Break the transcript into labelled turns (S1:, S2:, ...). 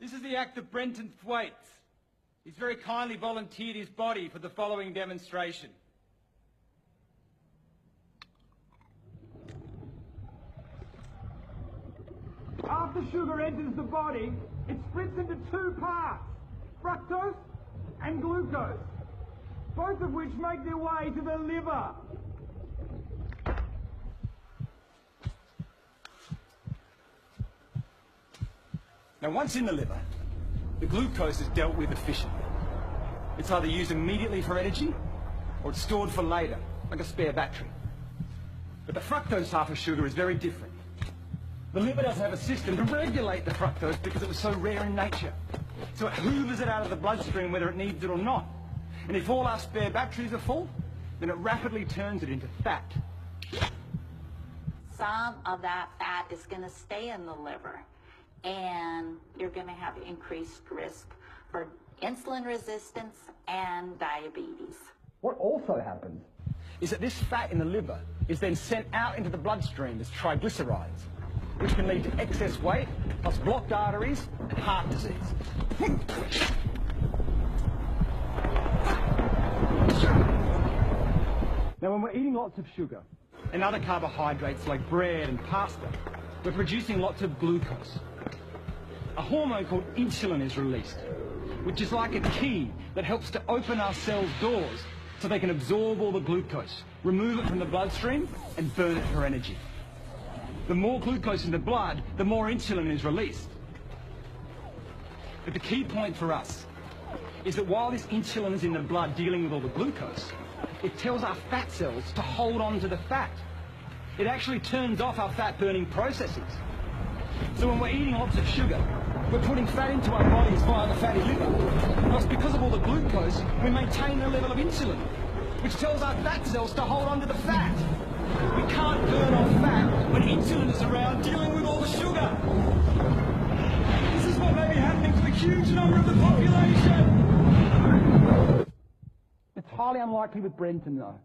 S1: This is the act of Brenton Thwaites. He's very kindly volunteered his body for the following demonstration. After sugar enters the body, it splits into two parts, fructose and glucose, both of which make their way to the liver. Now, once in the liver, the glucose is dealt with efficiently. It's either used immediately for energy, or it's stored for later, like a spare battery. But the fructose half of sugar is very different. The liver doesn't have a system to regulate the fructose because it was so rare in nature. So it hoovers it out of the bloodstream whether it needs it or not. And if all our spare batteries are full, then it rapidly turns it into fat.
S2: Some of that fat is going to stay in the liver, and you're going to have increased risk for insulin resistance and diabetes.
S1: What also happens is that this fat in the liver is then sent out into the bloodstream as triglycerides, which can lead to excess weight, plus blocked arteries and heart disease. Now, when we're eating lots of sugar and other carbohydrates like bread and pasta, we're producing lots of glucose. A hormone called insulin is released, which is like a key that helps to open our cells' doors so they can absorb all the glucose, remove it from the bloodstream, and burn it for energy. The more glucose in the blood, the more insulin is released. But the key point for us is that while this insulin is in the blood dealing with all the glucose, it tells our fat cells to hold on to the fat. It actually turns off our fat-burning processes. So when we're eating lots of sugar, we're putting fat into our bodies via the fatty liver. Plus, because of all the glucose, we maintain the level of insulin, which tells our fat cells to hold on to the fat. We can't burn off fat when insulin is around dealing with all the sugar. This is what may be happening to the huge number of the population. It's highly unlikely with Brenton, though.